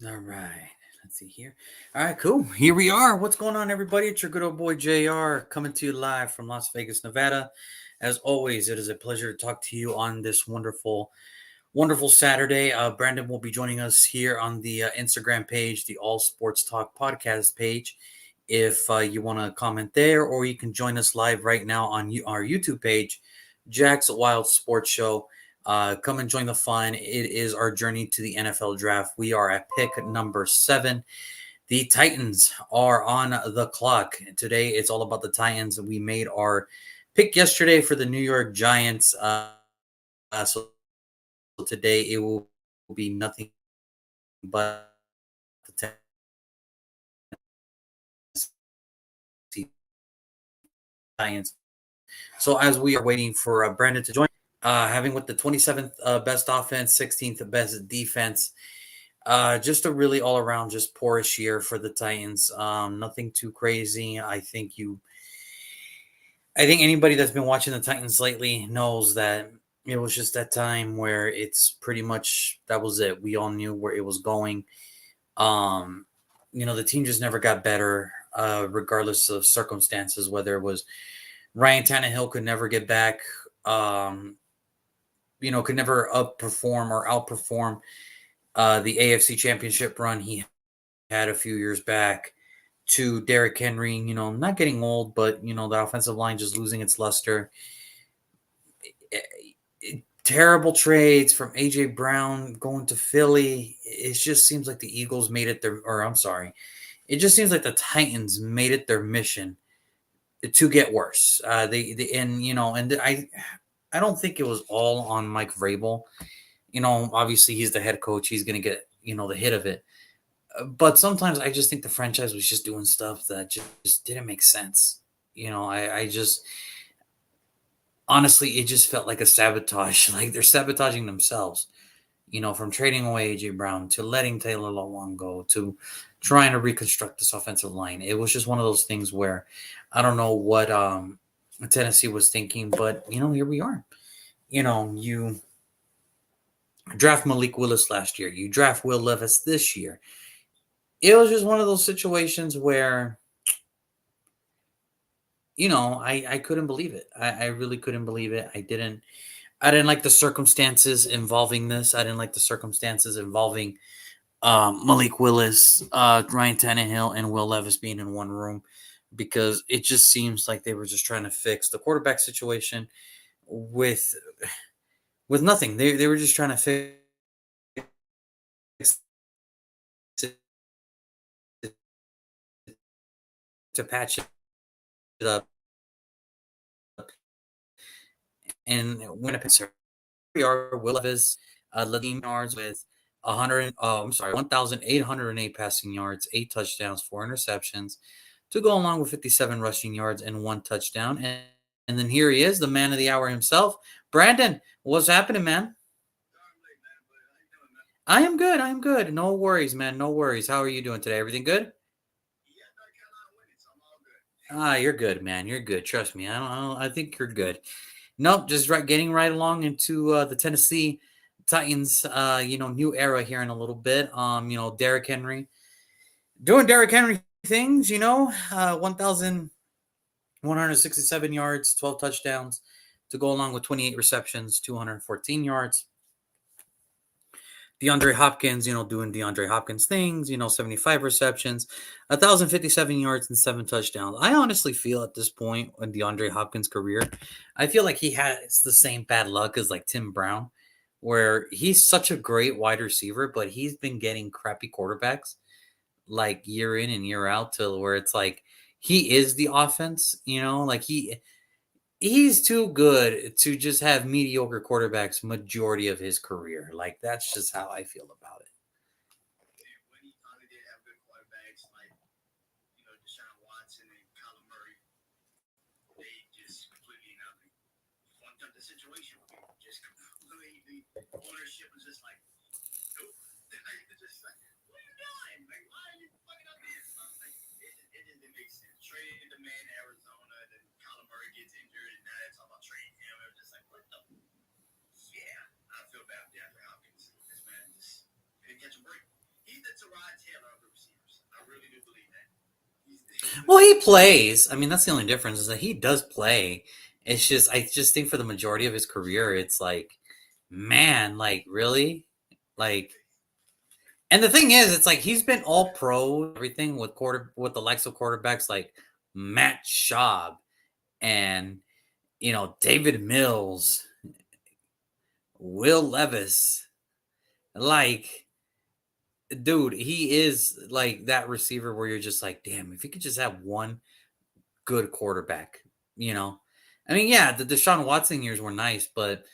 All right. Let's see here. All right, cool. Here we are. What's going on, everybody? It's your good old boy JR coming to you live from Las Vegas, Nevada. As always, it is a pleasure to talk to you on this wonderful Saturday. Brandon will be joining us here on the Instagram page, the All Sports Talk podcast page. If you want to comment there, or you can join us live right now on our YouTube page, Jack's Wild Sports Show. Come and join the fun. It is our journey to the NFL draft. We are at pick number 7. The Titans are on the clock. Today, it's all about the Titans. We made our pick yesterday for the New York Giants. So today, it will be nothing but the Titans. So as we are waiting for Brandon to join, having with the 27th best offense, 16th best defense, just a really all around just poorish year for the Titans. Nothing too crazy. I think anybody that's been watching the Titans lately knows that it was just that time where it's pretty much that was it. We all knew where it was going. Um, the team just never got better, regardless of circumstances. Whether it was Ryan Tannehill could never get back, um, could never upperform or outperform the AFC Championship run he had a few years back, to Derrick Henry, not getting old, but, the offensive line just losing its luster. Terrible trades from A.J. Brown going to Philly. It just seems like the Eagles made it it just seems like the Titans made it their mission to get worse. I don't think it was all on Mike Vrabel. Obviously he's the head coach. He's going to get, the hit of it. But sometimes I just think the franchise was just doing stuff that just didn't make sense. I just honestly, it just felt like a sabotage. Like they're sabotaging themselves. From trading away AJ Brown to letting Taylor Lewan go to trying to reconstruct this offensive line. It was just one of those things where I don't know what Tennessee was thinking, but here we are. You draft Malik Willis last year. You draft Will Levis this year. It was just one of those situations where I couldn't believe it. I really couldn't believe it. I didn't like the circumstances involving this. I didn't like the circumstances involving Malik Willis, Ryan Tannehill, and Will Levis being in one room, because it just seems like they were just trying to fix the quarterback situation with nothing. They were just trying to fix it to patch it up. And when we are, Will Levis led the yards with 1,808 passing yards, 8 touchdowns, 4 interceptions, to go along with 57 rushing yards and 1 touchdown. And then here he is, the man of the hour himself. Brandon, what's happening, man? I am good. I am good. No worries, man. No worries. How are you doing today? Everything good? You're good, man. You're good. Trust me. I think you're good. Nope, just getting right along into the Tennessee Titans, new era here in a little bit. Derrick Henry doing Derrick Henry things. 1,167 yards, 12 touchdowns, to go along with 28 receptions, 214 yards. DeAndre Hopkins, doing DeAndre Hopkins things, 75 receptions, 1,057 yards, and 7 touchdowns. I honestly feel at this point in DeAndre Hopkins' career, I feel like he has the same bad luck as like Tim Brown, where he's such a great wide receiver, but he's been getting crappy quarterbacks like year in and year out, to where it's like he is the offense, like he's too good to just have mediocre quarterbacks majority of his career. Like that's just how I feel about it. Well, he plays. I mean, that's the only difference is that he does play. It's just, I just think for the majority of his career, it's like, man, like really, like. And the thing is, it's like he's been all pro everything with the likes of quarterbacks like Matt Schaub and David Mills, Will Levis. Like, dude, he is like that receiver where you're just like, damn, if you could just have one good quarterback, you know. I mean, yeah, the Deshaun Watson years were nice, but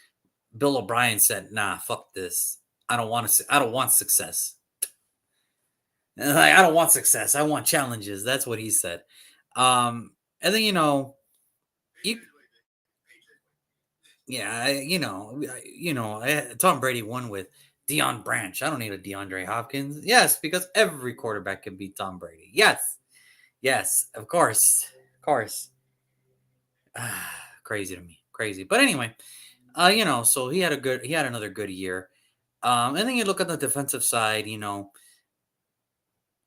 Bill O'Brien said, "Nah, fuck this. I don't want to. I don't want success. Like, I don't want success. I want challenges." That's what he said. And then you, yeah, Tom Brady won with Deion Branch. I don't need a DeAndre Hopkins. Yes, because every quarterback can beat Tom Brady. Yes, yes, of course. Crazy to me, crazy. But anyway, so he had another good year. And then you look at the defensive side.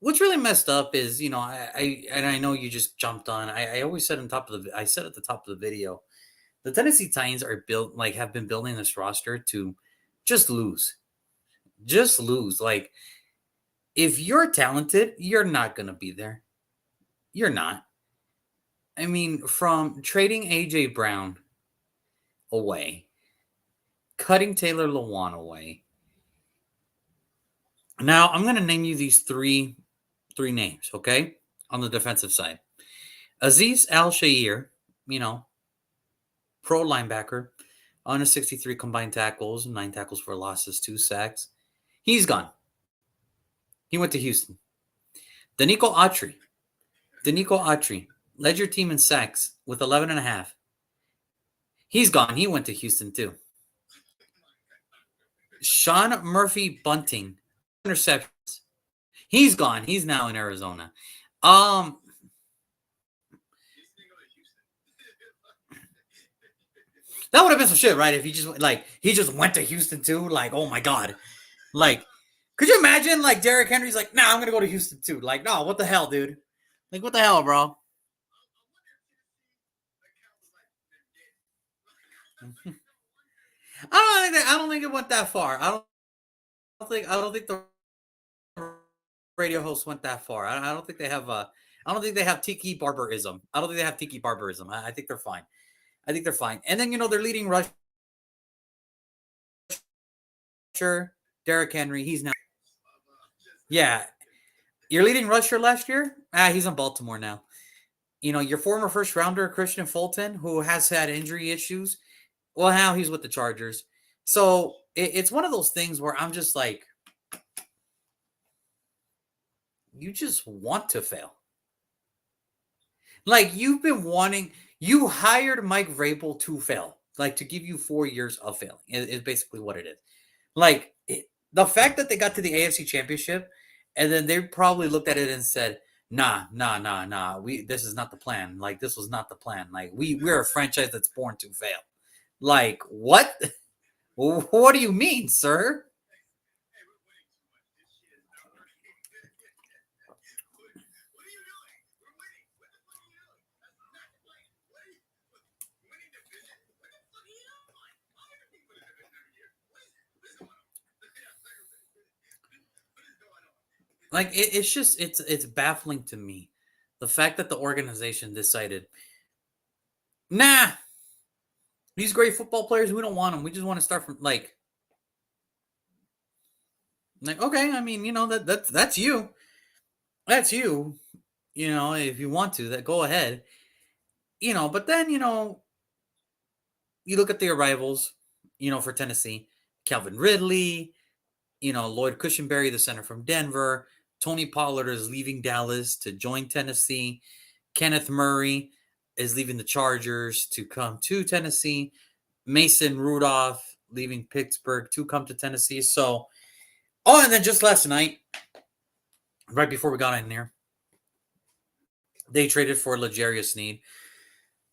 What's really messed up is, I know you just jumped on. I always said I said at the top of the video, the Tennessee Titans are built like have been building this roster to just lose, just lose. Like if you're talented, you're not gonna be there. You're not. I mean, from trading AJ Brown away, cutting Taylor Lewan away. Now I'm gonna name you these three names, okay? On the defensive side. Aziz Al Shair, you know, pro linebacker, 163 combined tackles, 9 tackles for losses, 2 sacks. He's gone. He went to Houston. Danico Autry. Danico Autry led your team in sacks with 11 and a half. He's gone. He went to Houston too. Sean Murphy Bunting, interceptions. He's gone. He's now in Arizona. Um, that would have been some shit, right? If he just went to Houston too. Like, oh my god. Like, could you imagine like Derrick Henry's like, nah, I'm gonna go to Houston too. Like, no, what the hell, dude? Like, what the hell, bro? I don't think it went that far. I don't think the radio host went that far. I don't think they have I don't think they have tiki barbarism. I don't think they have tiki barbarism. I think they're fine. I think they're fine. And then their leading rusher, Derrick Henry. He's now, yeah, your leading rusher last year. He's in Baltimore now. Your former first rounder Christian Fulton, who has had injury issues. Well, now he's with the Chargers. So it's one of those things where I'm just like, you just want to fail. Like you hired Mike Vrabel to fail, like to give you 4 years of failing is basically what it is. Like the fact that they got to the AFC Championship, and then they probably looked at it and said, "Nah, nah, nah, nah. This is not the plan. Like this was not the plan. Like we're a franchise that's born to fail." Like what? What do you mean, sir? Like it's just it's baffling to me the fact that the organization decided, nah, these great football players, we don't want them. We just want to start from like okay, I mean, that's you. That's you. If you want to, that go ahead. But then, you look at the arrivals, for Tennessee, Calvin Ridley, Lloyd Cushenberry, the center from Denver, Tony Pollard is leaving Dallas to join Tennessee. Kenneth Murray is leaving the Chargers to come to Tennessee. Mason Rudolph leaving Pittsburgh to come to Tennessee. So, and then just last night, right before we got in there, they traded for L'Jarius Sneed.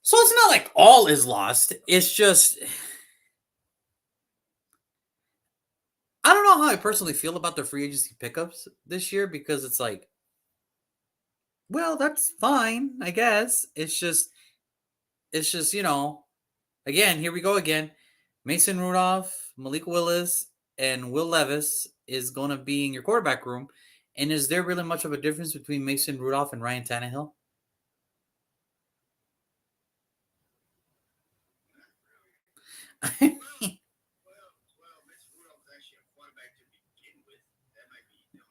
So it's not like all is lost. It's just I don't know how I personally feel about the free agency pickups this year because it's like Well, that's fine, I guess. It's just, again, here we go again. Mason Rudolph, Malik Willis, and Will Levis is going to be in your quarterback room. And is there really much of a difference between Mason Rudolph and Ryan Tannehill?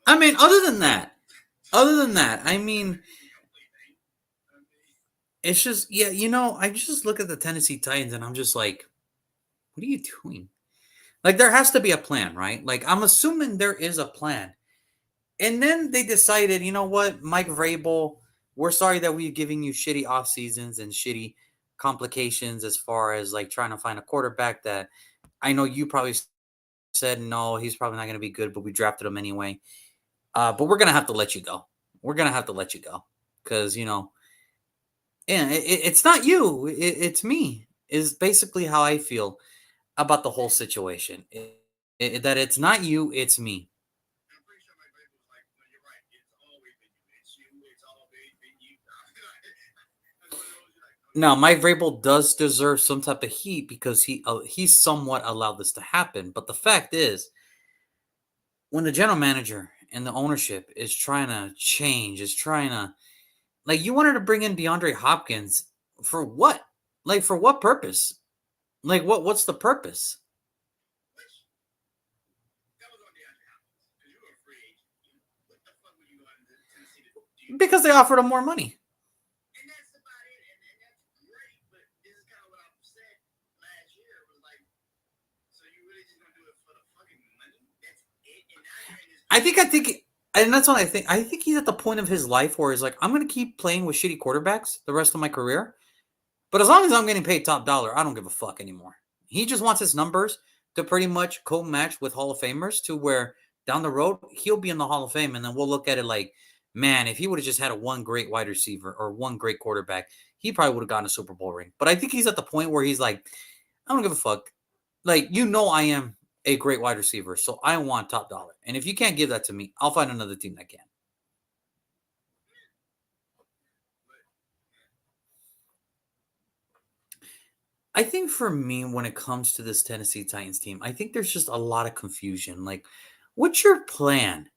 I mean, other than that, I mean, it's just, yeah, I just look at the Tennessee Titans and I'm just like, what are you doing? Like, there has to be a plan, right? Like, I'm assuming there is a plan. And then they decided, you know what, Mike Vrabel, we're sorry that we're giving you shitty off seasons and shitty complications as far as like trying to find a quarterback that I know you probably said no, he's probably not going to be good, but we drafted him anyway. But we're gonna have to let you go. We're gonna have to let you go because yeah, it's not you, it's me. Is basically how I feel about the whole situation. That it's not you, it's me. Now, Mike Vrabel does deserve some type of heat because he somewhat allowed this to happen. But the fact is, when the general manager and the ownership is trying to change, is trying to like you wanted to bring in DeAndre Hopkins for what? Like for what purpose? Like what's the purpose? Because they offered him more money. I think, and that's what I think. I think he's at the point of his life where he's like, I'm going to keep playing with shitty quarterbacks the rest of my career, but as long as I'm getting paid top dollar, I don't give a fuck anymore. He just wants his numbers to pretty much co-match with Hall of Famers to where down the road he'll be in the Hall of Fame, and then we'll look at it like, man, if he would have just had a one great wide receiver or one great quarterback, he probably would have gotten a Super Bowl ring. But I think he's at the point where he's like, I don't give a fuck. Like, I am a great wide receiver, so I want top dollar. And if you can't give that to me, I'll find another team that can. I think for me, when it comes to this Tennessee Titans team, I think there's just a lot of confusion. Like, what's your plan?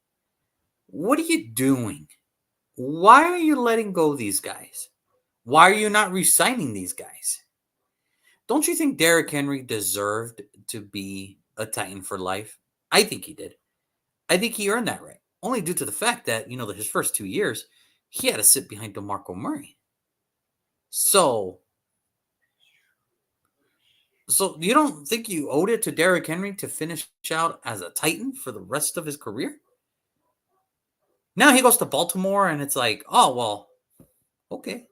What are you doing? Why are you letting go these guys? Why are you not re-signing these guys? Don't you think Derrick Henry deserved to be a Titan for life? I think he did. I think he earned that right. Only due to the fact that, his first 2 years, he had to sit behind DeMarco Murray. So, you don't think you owed it to Derrick Henry to finish out as a Titan for the rest of his career? Now he goes to Baltimore and it's like, oh, well, okay.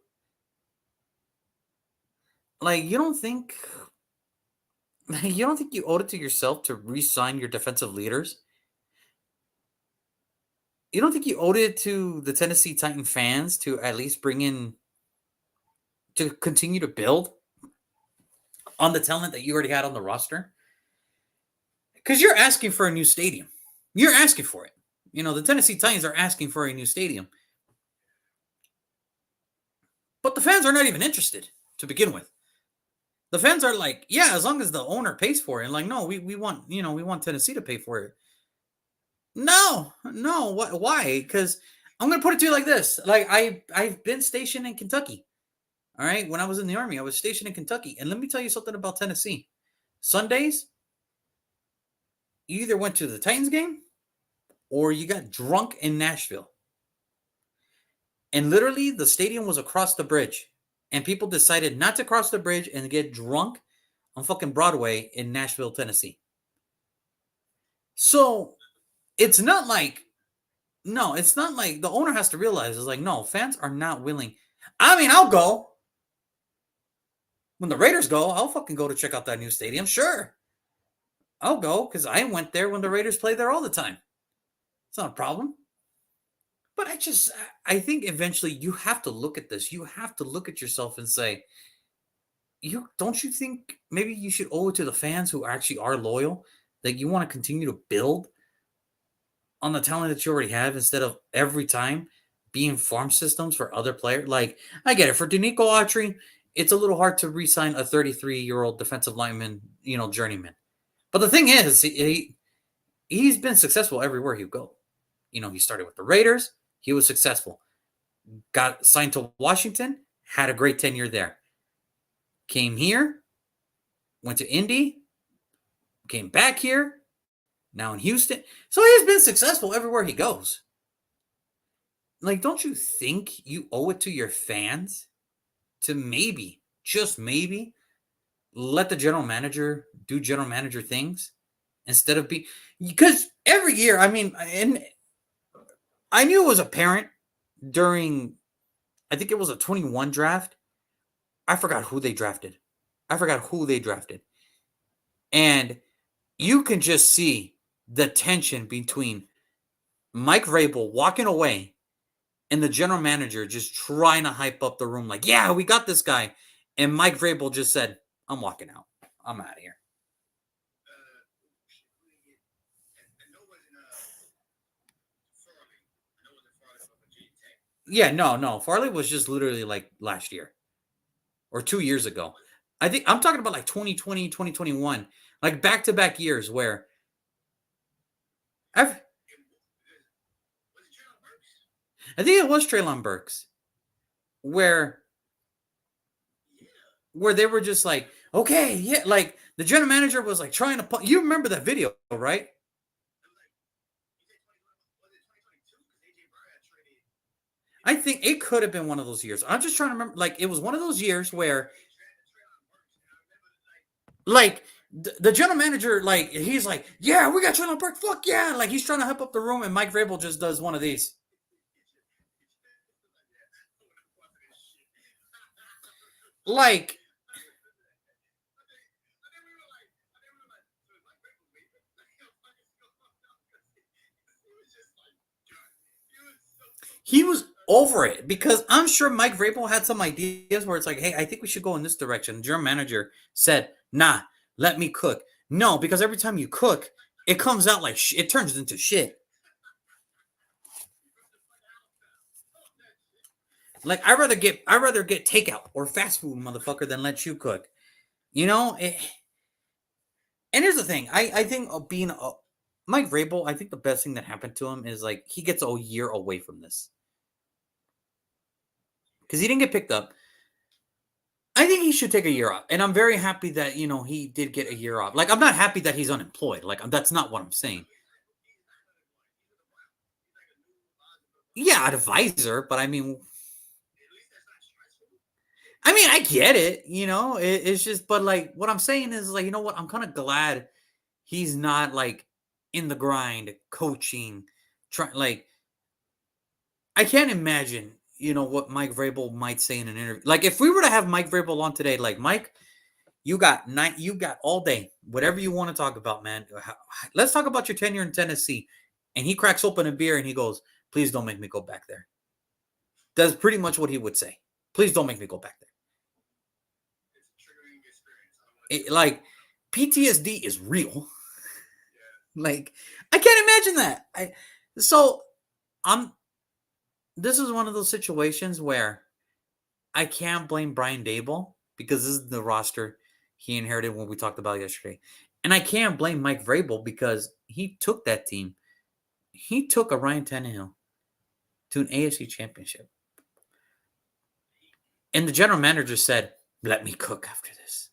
Like, you don't think you owed it to yourself to re-sign your defensive leaders? You don't think you owed it to the Tennessee Titan fans to at least bring in to continue to build on the talent that you already had on the roster? Because you're asking for a new stadium. You're asking for it. The Tennessee Titans are asking for a new stadium. But the fans are not even interested to begin with. The fans are like, yeah, as long as the owner pays for it. And like, no, we want, we want Tennessee to pay for it. No, no, why? Because I'm gonna put it to you like this. Like I've been stationed in Kentucky. All right. When I was in the army, I was stationed in Kentucky. And let me tell you something about Tennessee. Sundays, you either went to the Titans game or you got drunk in Nashville. And literally the stadium was across the bridge. And people decided not to cross the bridge and get drunk on fucking Broadway in Nashville, Tennessee. So it's not like, no, it's not like the owner has to realize it's like, no, fans are not willing. I mean, I'll go. When the Raiders go, I'll fucking go to check out that new stadium. Sure. I'll go because I went there when the Raiders play there all the time. It's not a problem. But I think eventually you have to look at this. You have to look at yourself and say, don't you think maybe you should owe it to the fans who actually are loyal, that you want to continue to build on the talent that you already have instead of every time being farm systems for other players. Like, I get it. For Danico Autry, it's a little hard to re-sign a 33-year-old defensive lineman, journeyman. But the thing is, he's been successful everywhere he go. He started with the Raiders. He was successful. Got signed to Washington. Had a great tenure there. Came here. Went to Indy. Came back here. Now in Houston. So he's been successful everywhere he goes. Like, don't you think you owe it to your fans to maybe, just maybe, let the general manager do general manager things instead of because every year, and I knew it was apparent during, I think it was a 21 draft. I forgot who they drafted. And you can just see the tension between Mike Vrabel walking away and the general manager just trying to hype up the room like, yeah, we got this guy. And Mike Vrabel just said, I'm walking out. I'm out of here. Yeah, no. Farley was just literally like last year or 2 years ago. I think I'm talking about like 2020, 2021, like back-to-back years where I think it was Treylon Burks, where they were just like, okay, yeah, like the general manager was like trying to you remember that video, right? I think it could have been one of those years. I'm just trying to remember, like it was one of those years where like the general manager, like he's like, yeah, we got Treylon Burks, fuck yeah, like he's trying to hype up the room, and Mike Vrabel just does one of these. Like, he was over it because I'm sure Mike Vrabel had some ideas where it's like, hey, I think we should go in this direction. The general manager said, nah, let me cook. No, because every time you cook, it comes out like it turns into shit. Like I rather get takeout or fast food, motherfucker, than let you cook. And here's the thing. I think being Mike Vrabel, I think the best thing that happened to him is like he gets a year away from this because he didn't get picked up. I think he should take a year off, and I'm very happy that he did get a year off. Like I'm not happy that he's unemployed. Like that's not what I'm saying. Yeah, advisor, but I mean, I get it. It's just, but like what I'm saying is like, you know what? I'm kind of glad he's not like in the grind, coaching, trying. Like I can't imagine, what Mike Vrabel might say in an interview. Like if we were to have Mike Vrabel on today, like Mike, you got all day, whatever you want to talk about, man. Let's talk about your tenure in Tennessee. And he cracks open a beer and he goes, please don't make me go back there. That's pretty much what he would say. Please don't make me go back there. Like PTSD is real. Like I can't imagine that. This is one of those situations where I can't blame Brian Daboll because this is the roster he inherited when we talked about yesterday. And I can't blame Mike Vrabel because he took that team. He took a Ryan Tannehill to an AFC championship. And the general manager said, let me cook after this.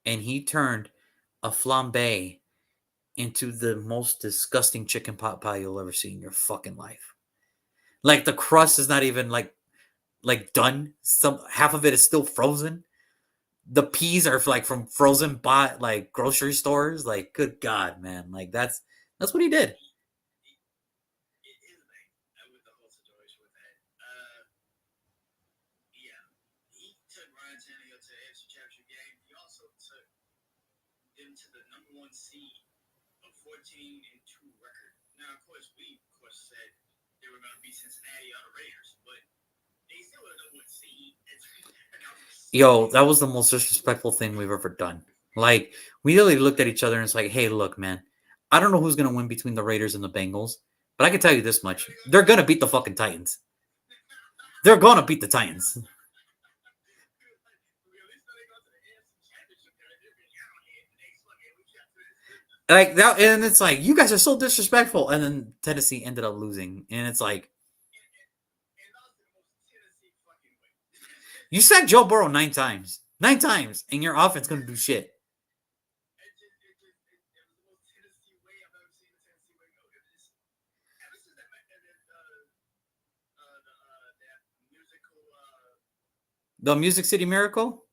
And he turned a flambe into the most disgusting chicken pot pie you'll ever see in your fucking life. Like the crust is not even like done. Half of it is still frozen. The peas are like from frozen bought like grocery stores. Like, good God, man. Like that's what he did. Yo, that was the most disrespectful thing we've ever done. Like, we really looked at each other and it's like, hey, look, man, I don't know who's going to win between the Raiders and the Bengals, but I can tell you this much. They're going to beat the fucking Titans. They're going to beat the Titans. Like that, and it's like you guys are so disrespectful. And then Tennessee ended up losing, and it's like you sacked Joe Burrow 9 times, and your offense couldn't do shit. The Music City Miracle.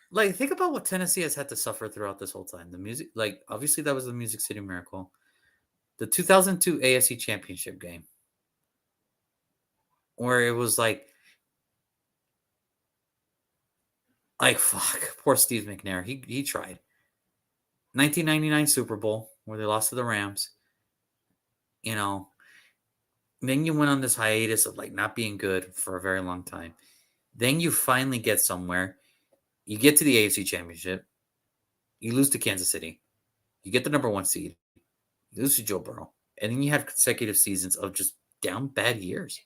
Like, think about what Tennessee has had to suffer throughout this whole time. The music, like, obviously that was the Music City Miracle. The 2002 AFC Championship game, where it was like fuck, poor Steve McNair. He tried. 1999 Super Bowl where they lost to the Rams. You know, then you went on this hiatus of like not being good for a very long time. Then you finally get somewhere. You get to the AFC Championship. You lose to Kansas City. You get the number 1 seed. You lose to Joe Burrow. And then you have consecutive seasons of just down bad years.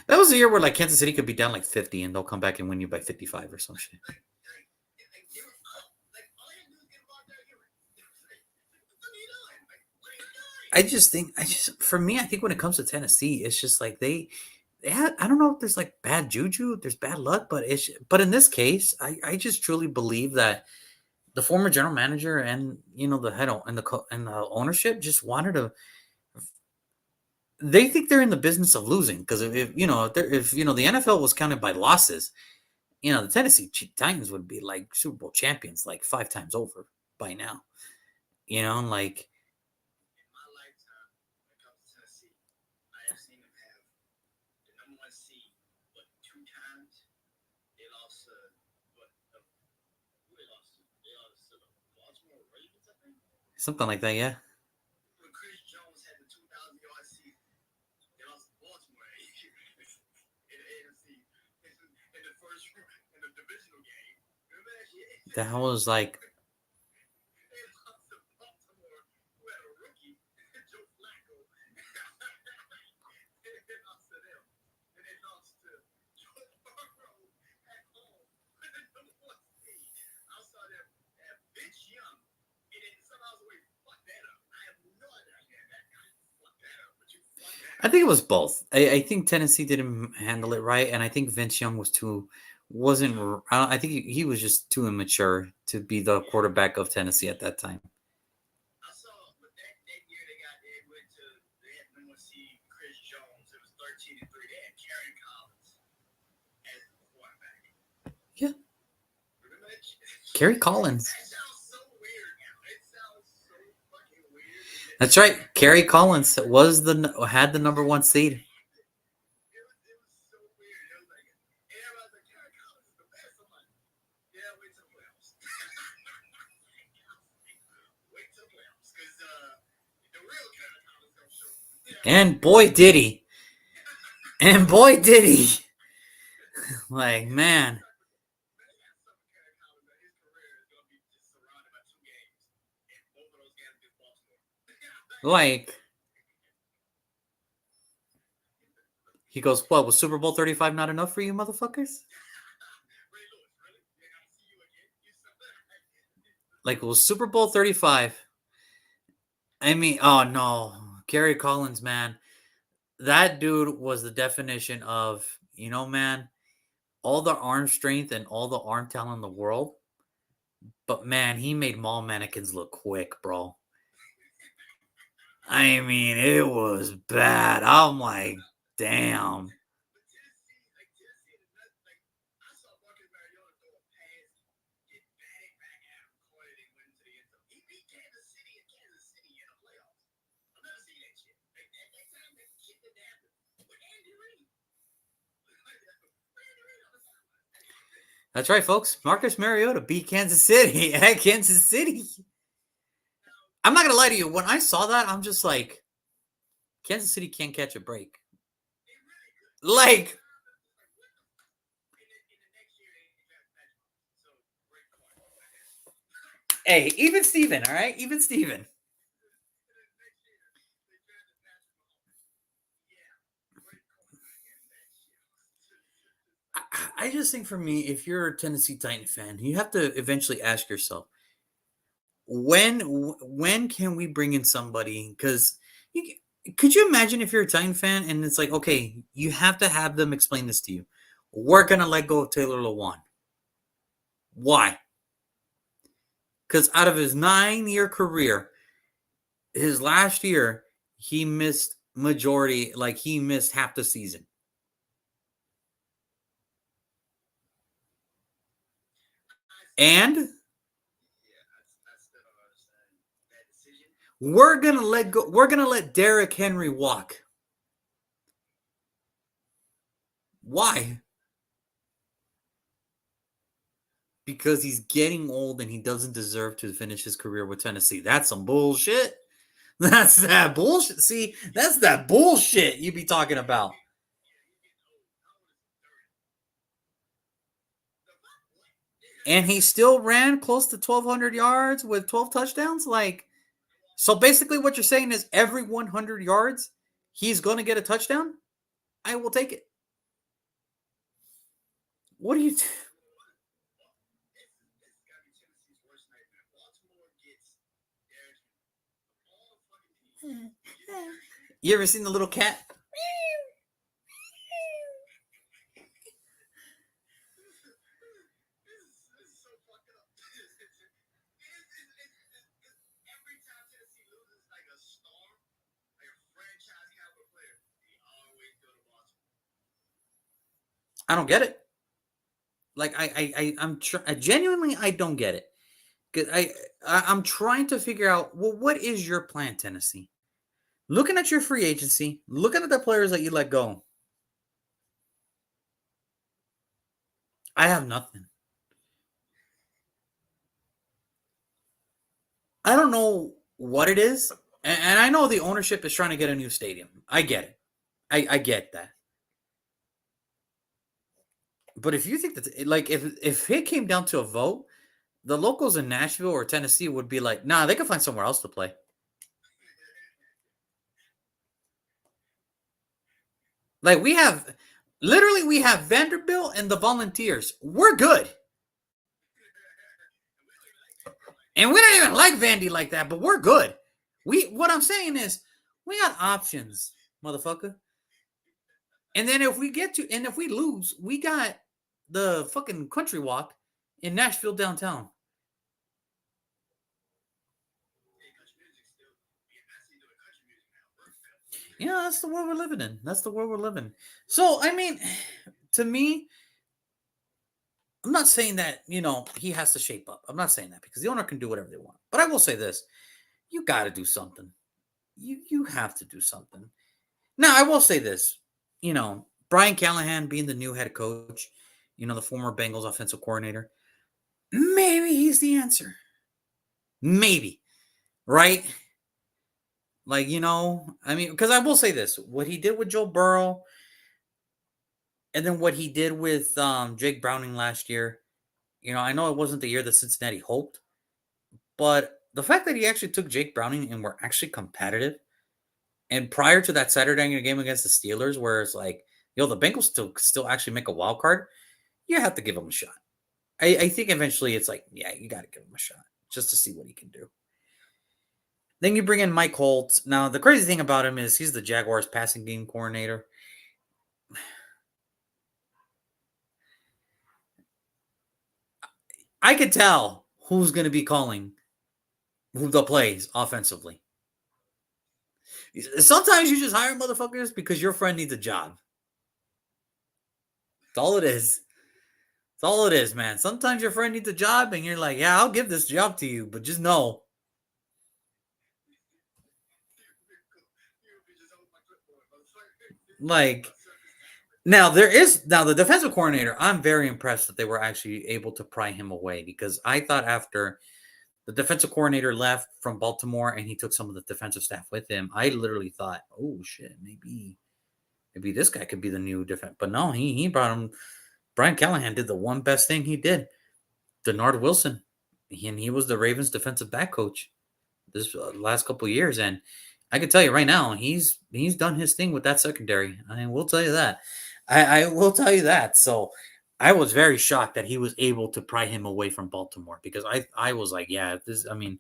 That was a year where like Kansas City could be down like 50 and they'll come back and win you by 55 or some shit. I think when it comes to Tennessee, it's just like they had, I don't know if there's like bad juju, there's bad luck, but in this case, I just truly believe that the former general manager and the head and the ownership just wanted to. They think they're in the business of losing because if the NFL was counted by losses, the Tennessee Titans would be like Super Bowl champions like 5 times over by now. Like. Something like that, yeah. That was like. I think it was both. I think Tennessee didn't handle it right, and I think Vince Young wasn't. I think he was just too immature to be the quarterback of Tennessee at that time. Yeah, Kerry Collins. That's right. Kerry Collins had the number 1 seed. And boy did he. Like, man. Like, he goes, what, was Super Bowl 35 not enough for you motherfuckers? Like, was Super Bowl 35. I mean, oh no. Kerry Collins, man. That dude was the definition of, man, all the arm strength and all the arm talent in the world. But man, he made mall mannequins look quick, bro. I mean, it was bad. I'm like, damn. That's right, folks. Marcus Mariota beat Kansas City at Kansas City. I'm not going to lie to you. When I saw that, I'm just like, Kansas City can't catch a break. Like, hey, even Steven, all right? Even Steven. I just think for me, if you're a Tennessee Titan fan, you have to eventually ask yourself, when can we bring in somebody? Because could you imagine if you're a Titan fan and it's like, okay, you have to have them explain this to you. We're gonna let go of Taylor Lewan. Why? Because out of his 9-year career, his last year, he missed majority, like he missed half the season. And we're gonna let go. We're gonna let Derrick Henry walk. Why? Because he's getting old and he doesn't deserve to finish his career with Tennessee. That's some bullshit. That's that bullshit. See, that's that bullshit you be talking about. And he still ran close to 1,200 yards with 12 touchdowns. Like, so basically, what you're saying is every 100 yards, he's going to get a touchdown. I will take it. What do you? You ever seen the little cat? I don't get it. Like genuinely I don't get it. I'm trying to figure out, well, what is your plan, Tennessee? Looking at your free agency, looking at the players that you let go, I have nothing. I don't know what it is, and I know the ownership is trying to get a new stadium. I get it. I get that. But if you think that, like, if it came down to a vote, the locals in Nashville or Tennessee would be like, nah, they can find somewhere else to play. Like, we have Vanderbilt and the Volunteers. We're good. And we don't even like Vandy like that, but we're good. What I'm saying is, we got options, motherfucker. And then if we lose, we got the fucking country walk in Nashville downtown. Yeah, that's the world we're living in. That's the world we're living. So, I mean, to me, I'm not saying that, he has to shape up. I'm not saying that because the owner can do whatever they want. But I will say this. You got to do something. You have to do something. Now, I will say this. Brian Callahan being the new head coach, the former Bengals offensive coordinator, maybe he's the answer. Maybe. Right? Like, I mean, because I will say this. What he did with Joe Burrow and then what he did with Jake Browning last year, I know it wasn't the year that Cincinnati hoped, but the fact that he actually took Jake Browning and were actually competitive, and prior to that Saturday night game against the Steelers, where it's like, the Bengals still actually make a wild card, you have to give him a shot. I think eventually it's like, yeah, you got to give him a shot just to see what he can do. Then you bring in Mike Holt. Now, the crazy thing about him is he's the Jaguars passing game coordinator. I could tell who's going to be calling who the plays offensively. Sometimes you just hire motherfuckers because your friend needs a job. That's all it is. That's all it is, man. Sometimes your friend needs a job and you're like, yeah, I'll give this job to you, but just know. Like, now the defensive coordinator, I'm very impressed that they were actually able to pry him away because I thought after the defensive coordinator left from Baltimore and he took some of the defensive staff with him, I literally thought, oh shit, maybe this guy could be the new defense. But no, he brought him. Brian Callahan did the one best thing he did. Denard Wilson, and he was the Ravens defensive back coach this last couple of years, and I can tell you right now, he's done his thing with that secondary. I will tell you that. I will tell you that. So I was very shocked that he was able to pry him away from Baltimore because I was like, yeah, this. I mean,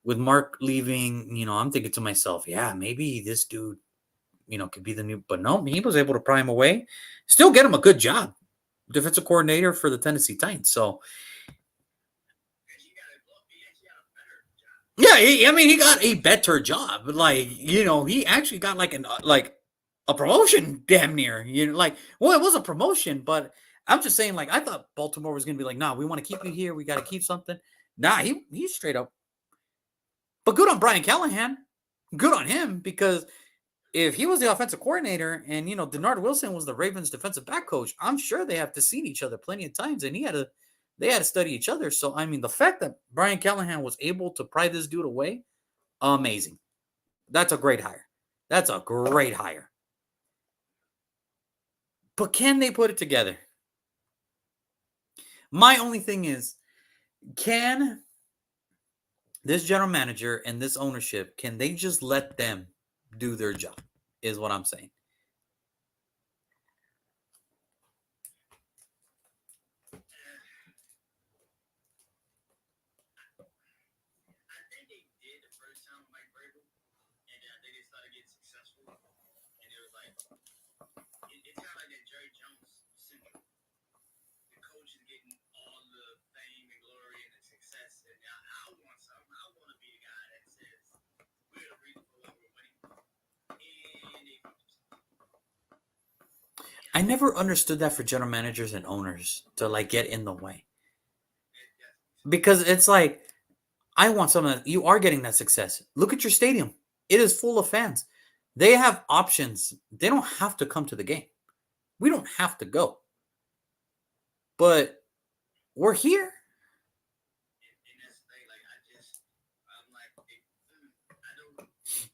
with Mark leaving, I'm thinking to myself, yeah, maybe this dude, could be the new. But no, he was able to pry him away, still get him a good job, defensive coordinator for the Tennessee Titans. So. Yeah, he got a better job. Like, he actually got like a promotion damn near. It was a promotion, but I'm just saying, like, I thought Baltimore was gonna be like, nah, we want to keep you here. We got to keep something. Nah, he's straight up. But good on Brian Callahan. Good on him, because if he was the offensive coordinator and Denard Wilson was the Ravens defensive back coach, I'm sure they have to see each other plenty of times, and they had to study each other. So, I mean, the fact that Brian Callahan was able to pry this dude away, amazing. That's a great hire. That's a great hire. But can they put it together? My only thing is, can this general manager and this ownership, can they just let them do their job, is what I'm saying. I never understood that for general managers and owners to like get in the way. Because it's like, I want someone you are getting that success. Look at your stadium. It is full of fans. They have options. They don't have to come to the game. We don't have to go. But we're here.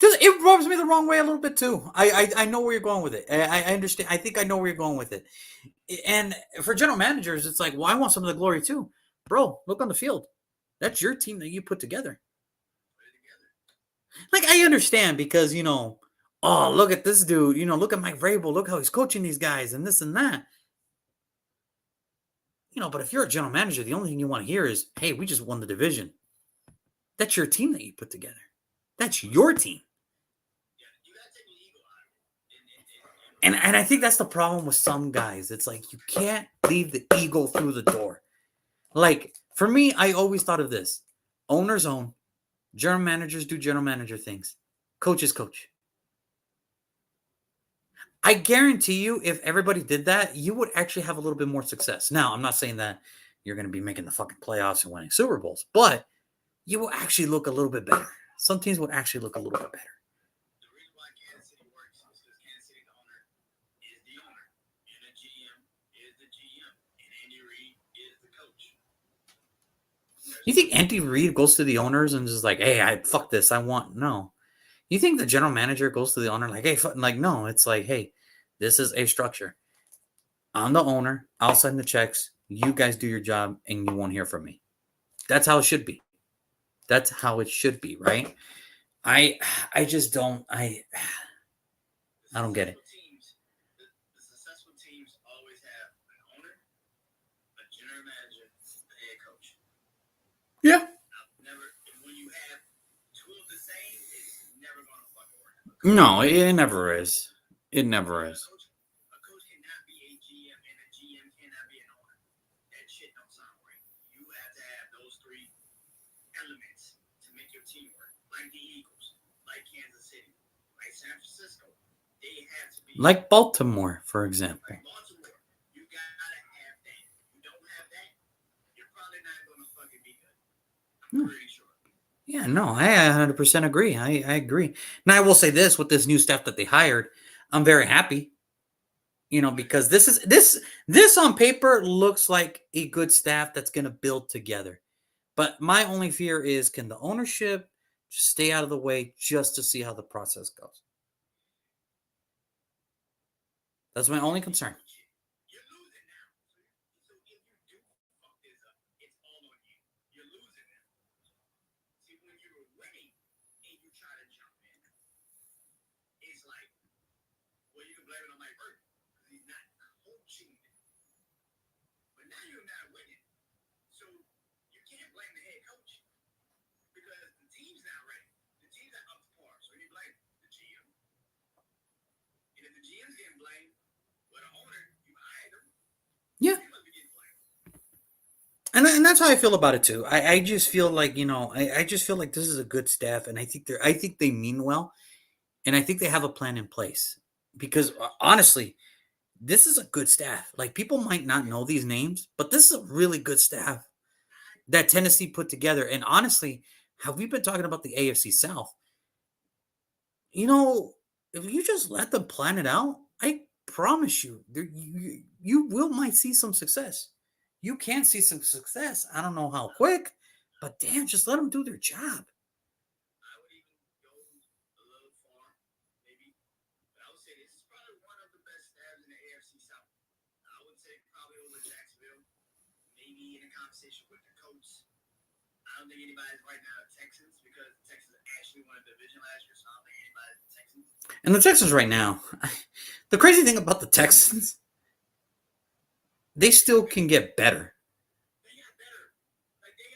It rubs me the wrong way a little bit too. I know where you're going with it. I understand. I think I know where you're going with it. And for general managers, it's like, well, I want some of the glory too. Bro, look on the field. That's your team that you put together. Like, I understand because, oh, look at this dude. Look at Mike Vrabel. Look how he's coaching these guys and this and that. But if you're a general manager, the only thing you want to hear is, hey, we just won the division. That's your team that you put together. That's your team. And I think that's the problem with some guys. It's like, you can't leave the ego through the door. Like, for me, I always thought of this. Owners own. General managers do general manager things. Coaches coach. I guarantee you, if everybody did that, you would actually have a little bit more success. Now, I'm not saying that you're going to be making the fucking playoffs and winning Super Bowls, but you will actually look a little bit better. Some teams would actually look a little bit better. You think Andy Reid goes to the owners and just like, hey, fuck this, I want no. You think the general manager goes to the owner like, hey, like, no, it's like, hey, this is a structure. I'm the owner. I'll send the checks. You guys do your job and you won't hear from me. That's how it should be. That's how it should be, right? I just don't, I don't get it. The successful teams always have an owner, a general manager, a head coach. Yeah. When you have two of the same, it's never going to fucking work. No, it never is. It never is. A coach cannot be a GM and a GM cannot be an owner. That shit don't sound right. You have to have those three elements to make your team work. Like the Eagles, like Kansas City, like San Francisco. They have to be like Baltimore, for example. Like Baltimore, you gotta have that. You don't have that, you're probably not gonna fucking be good. I'm pretty sure. Yeah, no, I 100% agree. I agree. Now, I will say this, with this new staff that they hired, I'm very happy. Because this on paper looks like a good staff that's going to build together. But my only fear is, can the ownership just stay out of the way just to see how the process goes? That's my only concern. You're losing now. So if you do fuck this up, it's all on you. You're losing now. See, when you were winning and you try to jump in, it's like, well, you can blame it on Mike Burke because he's not coaching them. But now you're not winning. So you can't blame the head coach because the team's not ready. The team's not up to par. So you blame the GM. And if the GM's getting blamed, well, the owner, you hired him. Yeah. He must be getting blamed. And that's how I feel about it too. I just feel like, I just feel like this is a good staff, and I think they mean well, and I think they have a plan in place. Because honestly, this is a good staff. Like, people might not know these names, but this is a really good staff that Tennessee put together. And honestly, have we been talking about the AFC South? You know, if you just let them plan it out, I promise you, you will might see some success. You can see some success. I don't know how quick, but damn, just let them do their job. I would even go a little far, maybe. But I would say this is probably one of the best staffs in the AFC South. I would say probably over Jacksonville, maybe in a conversation with the Colts. I don't think anybody's right now the Texans because the Texans actually won a division last year, so I don't think anybody's the Texans. And the Texans right now, the crazy thing about the Texans, they still can get better. They got better. Like they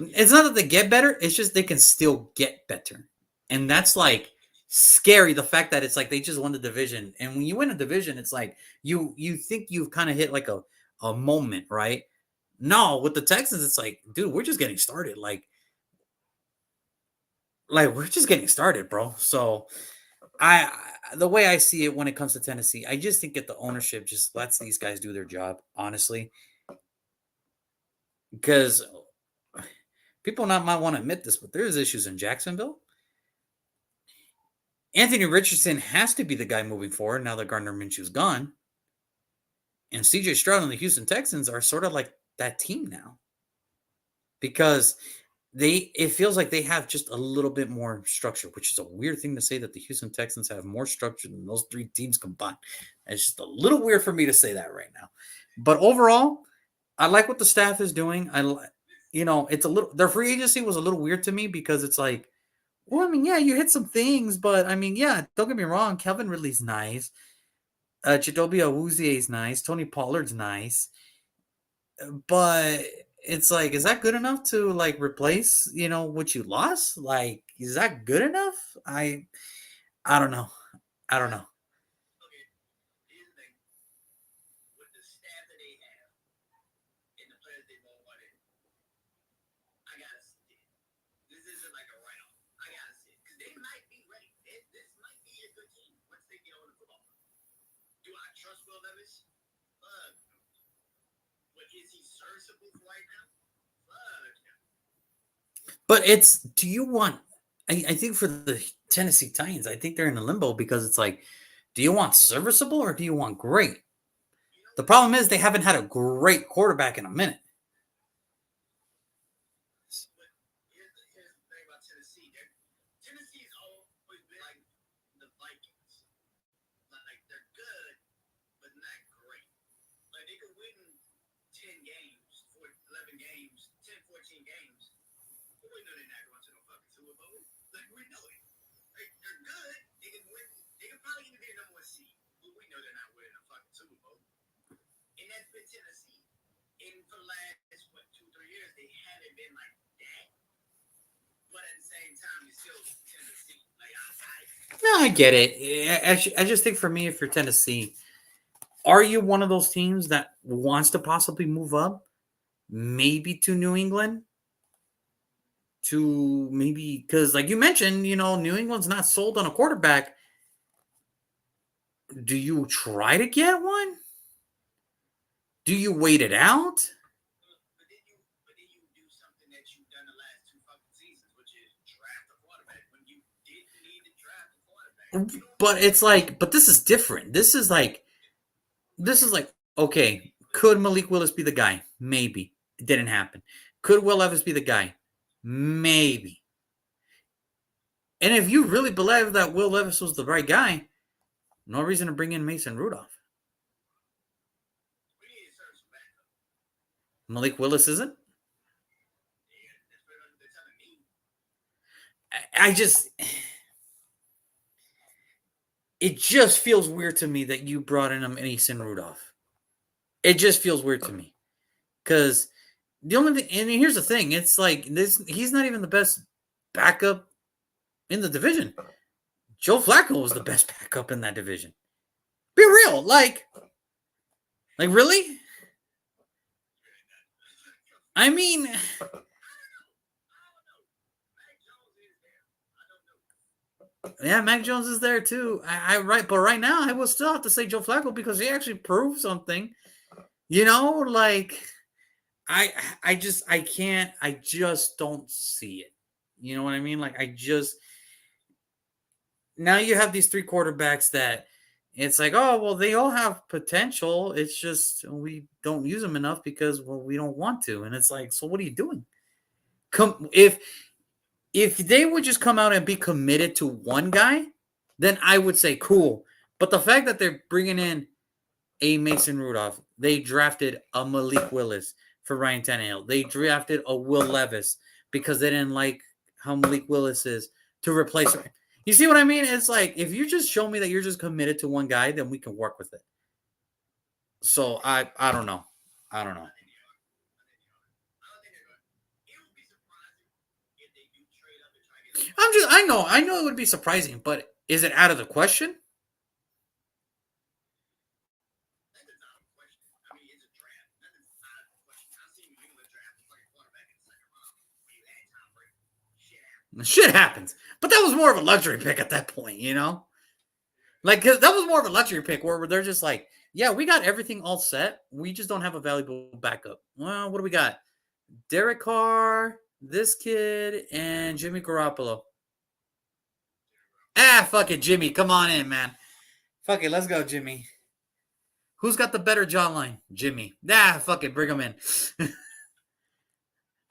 got It's not that they get better, it's just they can still get better. And that's like scary, the fact that it's like they just won the division. And when you win a division, it's like you think you've kind of hit like a moment, right? No, with the Texans, it's like, dude, we're just getting started. Like we're just getting started, bro. So I the way I see it when it comes to Tennessee, I just think that the ownership just lets these guys do their job, honestly. Because people not might want to admit this, but there's issues in Jacksonville. Anthony Richardson has to be the guy moving forward now that Gardner Minshew's gone. And CJ Stroud and the Houston Texans are sort of like that team now. Because it feels like they have just a little bit more structure, which is a weird thing to say, that the Houston Texans have more structure than those three teams combined. It's just a little weird for me to say that right now. But overall, I like what the staff is doing. It's a little, their free agency was a little weird to me because it's like, well, I mean, yeah, you hit some things, but I mean, yeah, don't get me wrong. Kelvin Ridley's nice. Chidobe Awuzie is nice. Tony Pollard's nice. But it's like, is that good enough to like replace, what you lost? Like, is that good enough? I don't know. I don't know. okay. Here's the thing. With the staff that they have and the players they bought in, I gotta see it. This isn't like a write-off. I gotta see it. Because they might be ready. This might be a good team once they get on the football. Do I trust Will Levis? Fuck. But is he serviceable for right now? Fuck no. But do you want, I think for the Tennessee Titans, I think they're in a limbo because it's like, do you want serviceable or do you want great? You know The what? problem is they haven't had a great quarterback in a minute. But here's the thing about Tennessee. Tennessee's always been like the Vikings. Like they're good, but not great. Like they could win 10 games, 11 games, 10, 14 games. But we know they're not going to no fucking Super Bowl. Like we know it. Like they're good. They can win. They can probably even be a number one seed. But we know they're not winning a fucking Super Bowl. And that's been Tennessee. And for the last, what, 2, 3 years, they haven't been like that. But at the same time, it's still Tennessee. Like No, I get it. I just think for me, if you're Tennessee, are you one of those teams that wants to possibly move up, maybe to New England? To maybe, because like you mentioned, New England's not sold on a quarterback. Do you try to get one? Do you wait it out? but then you do something that you've done the last 2 fucking seasons, which is draft a quarterback when you didn't need to draft a quarterback. You don't But it's like, but this is different. This is like, okay, could Malik Willis be the guy? Maybe. It didn't happen. Could Will Levis be the guy? Maybe. And if you really believe that Will Levis was the right guy, no reason to bring in Mason Rudolph. We need to serve some backup. Malik Willis isn't? Yeah, that's what they're telling me. I just... It just feels weird to me that you brought in Mason Rudolph. It just feels weird to me. Because the only thing... And here's the thing. It's like, he's not even the best backup in the division. Joe Flacco was the best backup in that division. Be real. Like really? I mean, I don't know. Mac Jones is there. I don't know. yeah, Mac Jones is there too. But right now I will still have to say Joe Flacco because he actually proved something. You know, like I just don't see it. You know what I mean? Like now you have these three quarterbacks that it's like, oh, well, they all have potential. It's just we don't use them enough because, well, we don't want to. And it's like, so what are you doing? If they would just come out and be committed to one guy, then I would say cool. But the fact that they're bringing in a Mason Rudolph, they drafted a Malik Willis for Ryan Tannehill. They drafted a Will Levis because they didn't like how Malik Willis is to replace him. You see what I mean? It's like, if you just show me that you're just committed to one guy, then we can work with it. So I don't know. I don't know. I know it would be surprising, but is it out of the question? Shit happens. But that was more of a luxury pick at that point, you know? Like, that was more of a luxury pick where they're just like, yeah, we got everything all set. We just don't have a valuable backup. Well, what do we got? Derek Carr, this kid, and Jimmy Garoppolo. Fuck it, Jimmy. Come on in, man. Fuck it, let's go, Jimmy. Who's got the better jawline? Jimmy. Fuck it, bring him in.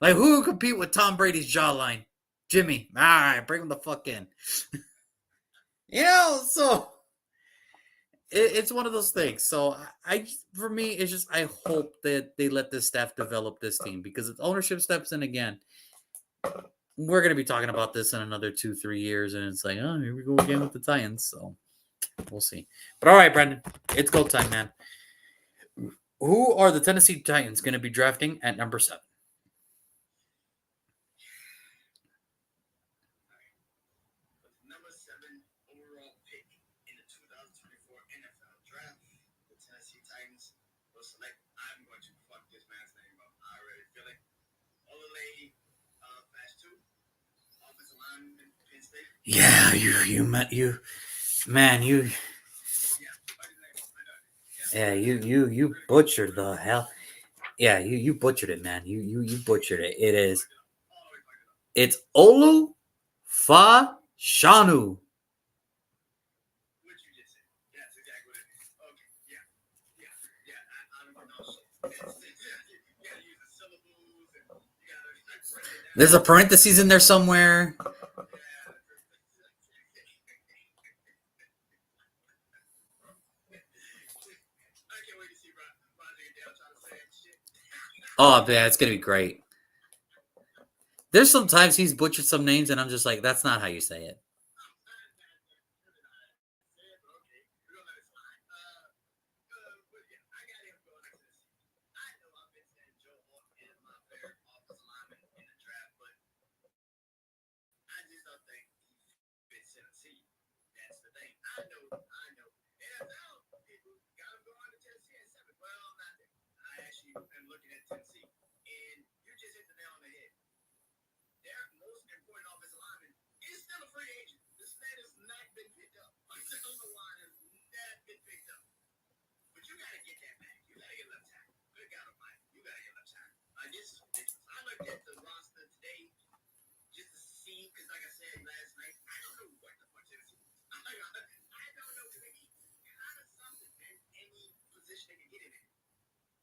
Like, who will compete with Tom Brady's jawline? Jimmy. All right, bring him the fuck in. You know, so it's one of those things. So for me, it's just, I hope that they let this staff develop this team, because if ownership steps in again, we're going to be talking about this in another 2-3 years. And it's like, oh, here we go again with the Titans. So we'll see. But all right, Brendan, it's go time, man. Who are the Tennessee Titans going to be drafting at number 7? Number 7 overall pick in the 2024 NFL Draft, the Tennessee Titans will select. I'm going to fuck this man's name up. I already feel it. Olale Fast 2, offensive lineman, Penn State. Yeah, you butchered the hell. Yeah, you butchered it, man. You butchered it. It's Olu Fashanu. What you just said. That's exactly what it is. Okay, yeah. I don't know. So, you gotta use the syllables, and you gotta write it down. There's a parentheses in there somewhere. Oh, man, it's going to be great. There's sometimes he's butchered some names, and I'm just like, that's not how you say it. And looking at Tennessee, and you just hit the nail on the head. Their most important offensive lineman is still a free agent. This man has not been picked up. I don't know why has not been picked up. But you gotta get that back. You gotta get left tackle. Good God Almighty, you gotta get left tackle. I looked at the roster today just to see, because like I said last night, I don't know what the fuck Tennessee. I don't know. They need kind of something in any position they can get in it.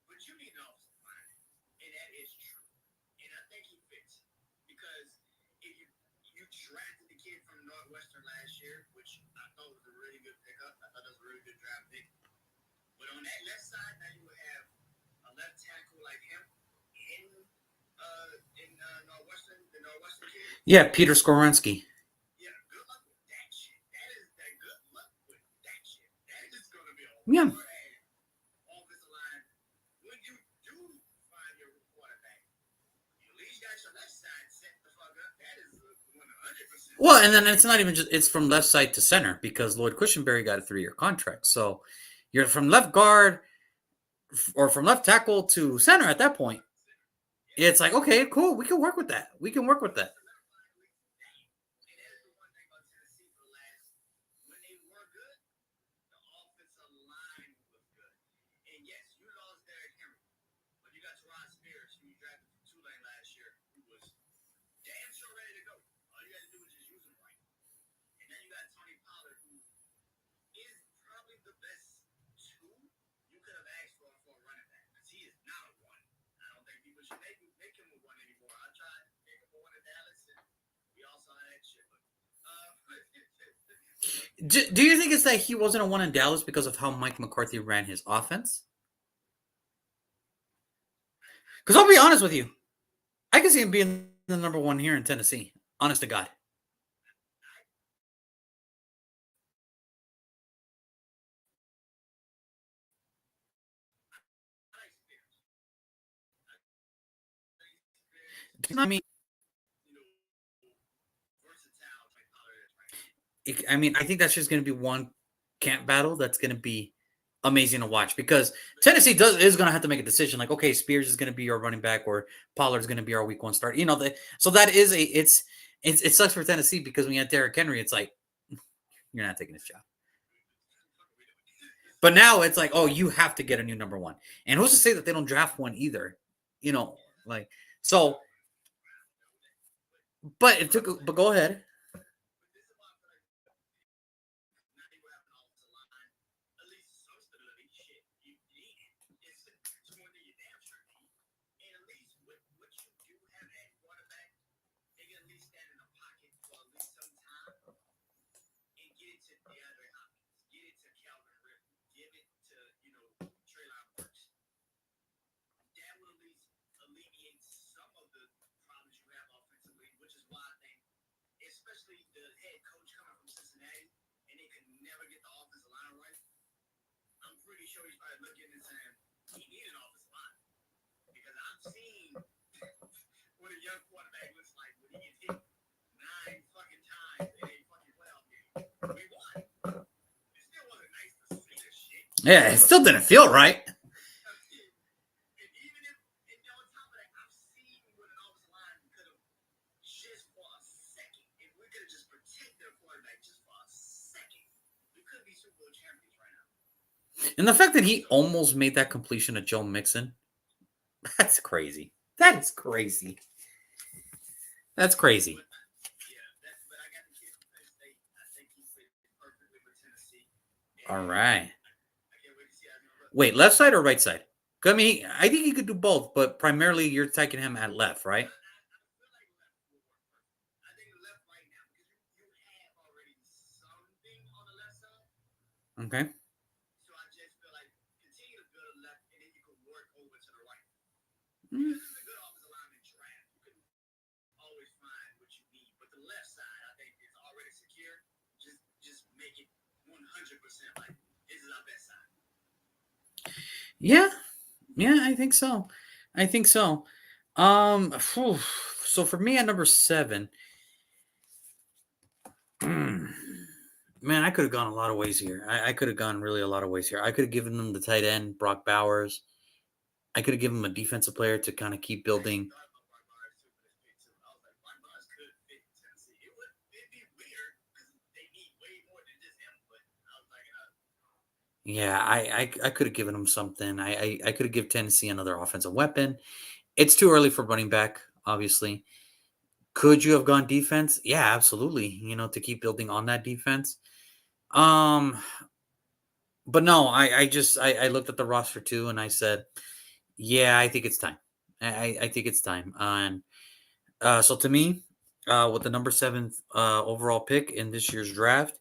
But you need an offensive line, and that is true. And I drafted the kid from Northwestern last year, which I thought was a really good pickup. I thought that was a really good draft pick. But on that left side, now you would have a left tackle like him in Northwestern, the Northwestern kid. Yeah, Peter Skoronski. Yeah, good luck with that shit. That is that good luck with that shit. That is going to be a Yeah. hard ass offensive line. When you do find your quarterback, you at least got your left side set the fuck up. That is 100%. Well, and then it's not even just, it's from left side to center because Lloyd Cushenberry got a 3-year contract. So you're from left guard or from left tackle to center at that point. It's like, okay, cool. We can work with that. We can work with that. And that is the one thing about Tennessee for the last, when they were good, the offensive line was good. And yes, you lost Derrick Henry, but you got Terod Spears, who you drafted from Tulane last year, who was damn sure ready to go. All you got to do is just use him right. And then you got Tony Pollard, who is probably the best two you could have asked for a running back, because he is not a one. I don't think people should make him a one anymore. I tried to make him a one in Dallas, and we all saw that shit. But Do you think it's that he wasn't a one in Dallas because of how Mike McCarthy ran his offense? Because I'll be honest with you, I can see him being the number one here in Tennessee. Honest to God. I mean, I think that's just going to be one camp battle that's going to be amazing to watch because Tennessee is going to have to make a decision. Like, okay, Spears is going to be our running back, or Pollard's going to be our week 1 start. You know, so that is it sucks for Tennessee because when you have Derrick Henry, it's like you're not taking his job. But now it's like, oh, you have to get a new number one, and who's to say that they don't draft one either? You know, like so. But it took. But go ahead. Especially the head coach coming from Cincinnati, and they could never get the offensive line right. I'm pretty sure he's probably looking and saying he needs an offensive line because I've seen what a young quarterback looks like when he gets hit 9 fucking times in a fucking playoff game. We won. It still wasn't nice to see this shit. Yeah, it still didn't feel right. And the fact that he almost made that completion to Joe Mixon, that's crazy. That is crazy. That's crazy. All right. Wait, left side or right side? I mean, I think he could do both, but primarily you're taking him at left, right? Okay. This is a good offensive lineman draft. You can always find what you need, but the left side, I think, is already secure. Just make it 100% like this is our best side. Yeah, I think so. So for me at number 7, man, I could have gone a lot of ways here. I could have gone really a lot of ways here. I could have given them the tight end, Brock Bowers. I could have given him a defensive player to kind of keep building. Yeah, I could have given him something. I could have given Tennessee another offensive weapon. It's too early for running back, obviously. Could you have gone defense? Yeah, absolutely. You know, to keep building on that defense. But no, I looked at the roster too, and I said, yeah, I think it's time. I think it's time. And so to me, with the number 7th overall pick in this year's draft,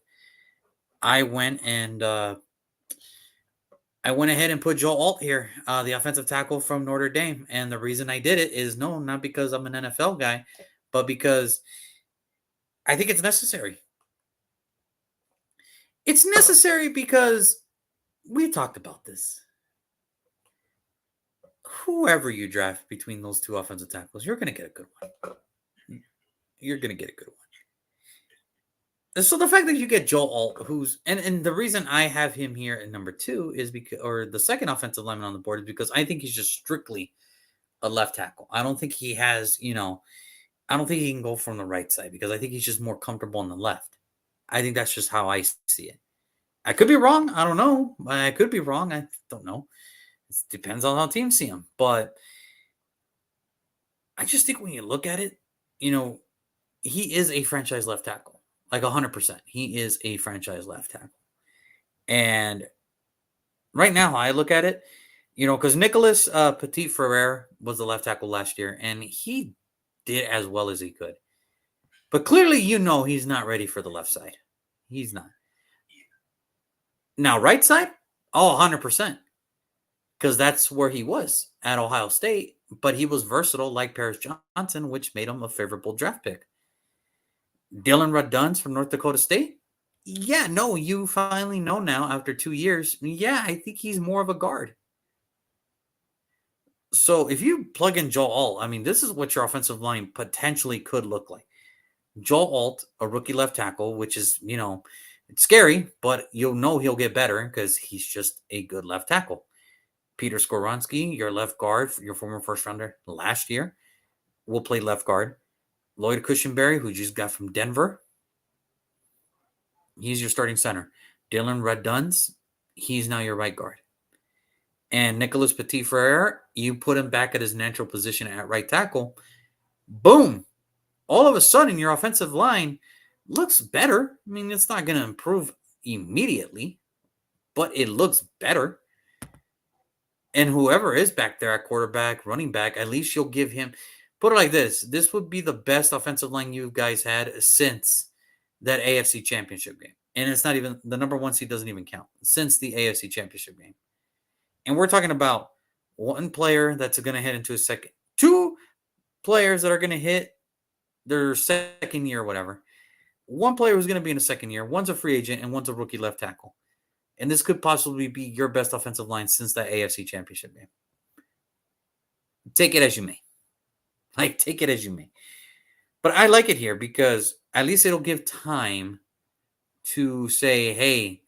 I went ahead and put Joe Alt here, the offensive tackle from Notre Dame. And the reason I did it is no, not because I'm an NFL guy, but because I think it's necessary. It's necessary because we talked about this. Whoever you draft between those two offensive tackles, you're going to get a good one. You're going to get a good one. So the fact that you get Joel Alt, who's and the reason I have him here at number 2 is because, or the second offensive lineman on the board, is because I think he's just strictly a left tackle. I don't think he has, I don't think he can go from the right side because I think he's just more comfortable on the left. I think that's just how I see it. I could be wrong. I don't know. I could be wrong. I don't know. It depends on how teams see him. But I just think when you look at it, he is a franchise left tackle. Like 100%. He is a franchise left tackle. And right now, I look at it, because Nicholas Petit-Frere was the left tackle last year, and he did as well as he could. But clearly, he's not ready for the left side. He's not. Now, right side? Oh, 100%. Because that's where he was at Ohio State. But he was versatile like Paris Johnson, which made him a favorable draft pick. Dylan Raduns from North Dakota State? Yeah, no, you finally know now after 2 years. Yeah, I think he's more of a guard. So if you plug in Joel Alt, this is what your offensive line potentially could look like. Joel Alt, a rookie left tackle, which is, it's scary, but he'll get better because he's just a good left tackle. Peter Skoronski, your left guard, your former first rounder last year, will play left guard. Lloyd Cushenberry, who just got from Denver, he's your starting center. Dylan Raduns, he's now your right guard. And Nicholas Petit-Frere, you put him back at his natural position at right tackle. Boom. All of a sudden, your offensive line looks better. It's not going to improve immediately, but it looks better. And whoever is back there at quarterback, running back, at least you'll give him, put it like this. This would be the best offensive line you guys had since that AFC Championship game. And it's not even, the number 1 seed doesn't even count, since the AFC Championship game. And we're talking about one player that's going to head into his second, 2 players that are going to hit their second year or whatever. One player who's going to be in the second year, one's a free agent, and one's a rookie left tackle. And this could possibly be your best offensive line since that AFC Championship game. Take it as you may. Take it as you may. But I like it here because at least it'll give time to say, hey,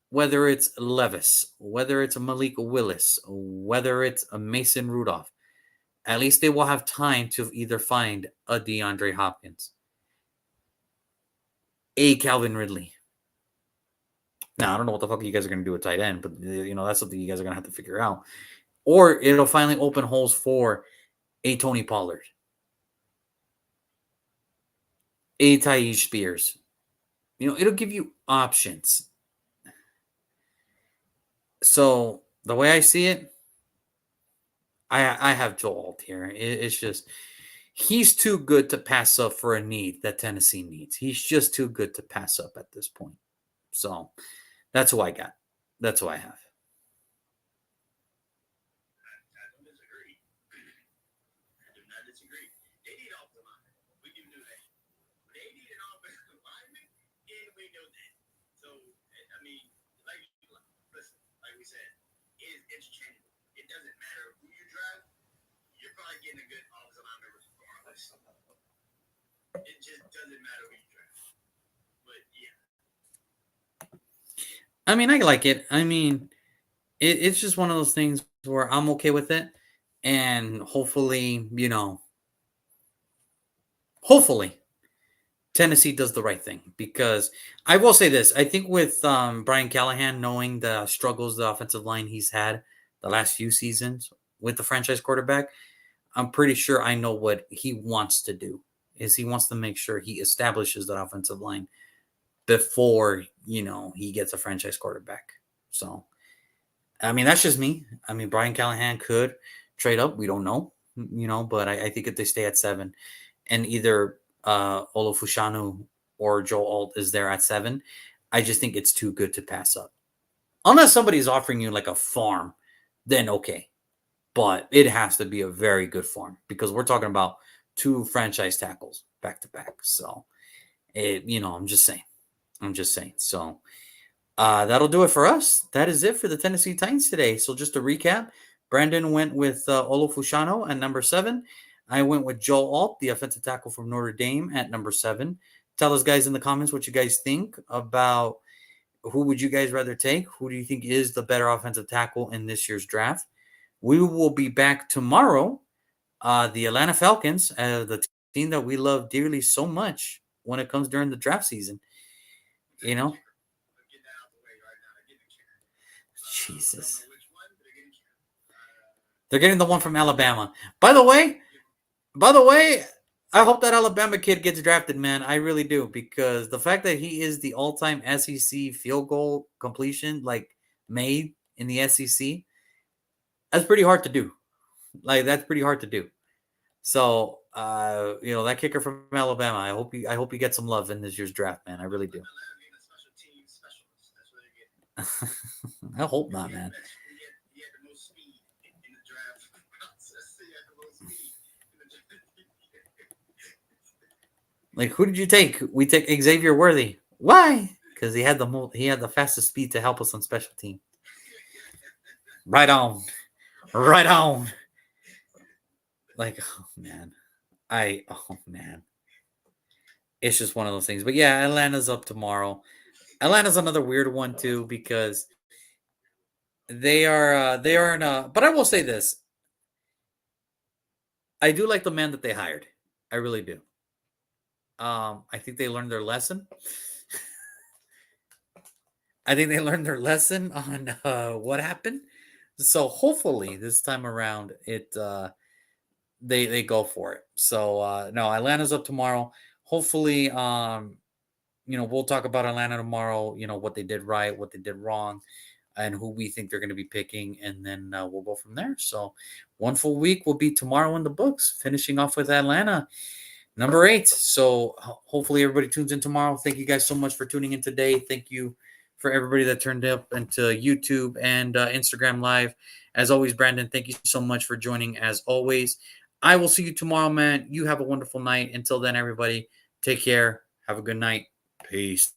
whether it's Levis, whether it's a Malik Willis, whether it's a Mason Rudolph, at least they will have time to either find a DeAndre Hopkins, a Calvin Ridley. Now, I don't know what the fuck you guys are going to do with tight end, but, that's something you guys are going to have to figure out. Or it'll finally open holes for a Tony Pollard, a Tyjae Spears. It'll give you options. So the way I see it, I have Joel Alt here. It's just, he's too good to pass up for a need that Tennessee needs. He's just too good to pass up at this point. So that's who I got. That's who I have. I don't disagree. I do not disagree. They need offensive linemen. We do know that. They need an offensive lineman, and we know that. So, like we said, it's interchangeable. It doesn't matter who you draft. You're probably getting a good offensive lineman regardless. It just doesn't matter who you draft. But, yeah. I like it. It's just one of those things where I'm okay with it. And hopefully, hopefully Tennessee does the right thing. Because I will say this. I think with Brian Callahan, knowing the struggles, the offensive line he's had the last few seasons with the franchise quarterback, I'm pretty sure I know what he wants to do. Is he wants to make sure he establishes that offensive line before, he gets a franchise quarterback. So, that's just me. Brian Callahan could trade up. We don't know, but I think if they stay at 7 and either Olofushanu or Joe Alt is there at 7. I just think it's too good to pass up. Unless somebody's offering you like a farm, then okay. But it has to be a very good farm because we're talking about 2 franchise tackles back to back. So, I'm just saying. So, that'll do it for us. That is it for the Tennessee Titans today. So, just to recap, Brandon went with Olofushano at number 7. I went with Joe Alt, the offensive tackle from Notre Dame, at number 7. Tell us, guys, in the comments what you guys think about who would you guys rather take? Who do you think is the better offensive tackle in this year's draft? We will be back tomorrow. The Atlanta Falcons, the team that we love dearly so much when it comes during the draft season. Jesus. They're getting the one from Alabama. By the way, I hope that Alabama kid gets drafted, man. I really do, because the fact that he is the all-time SEC field goal completion, made in the SEC, that's pretty hard to do. That's pretty hard to do. So, that kicker from Alabama, I hope he gets some love in this year's draft, man. I really do. I hope not, man. Who did you take? We take Xavier Worthy. Why? Because he had the fastest speed to help us on special team. Right on. Oh man. It's just one of those things. But yeah, Atlanta's up tomorrow. Atlanta's another weird one too, because they are in a, but I will say this. I do like the man that they hired. I really do. I think they learned their lesson. I think they learned their lesson on what happened. So hopefully this time around they go for it. So no, Atlanta's up tomorrow. Hopefully we'll talk about Atlanta tomorrow, what they did right, what they did wrong, and who we think they're going to be picking, and then we'll go from there. So one full week will be tomorrow in the books, finishing off with Atlanta, number 8. So hopefully everybody tunes in tomorrow. Thank you guys so much for tuning in today. Thank you for everybody that turned up into YouTube and Instagram Live. As always, Brandon, thank you so much for joining as always. I will see you tomorrow, man. You have a wonderful night. Until then, everybody, take care. Have a good night. Peace.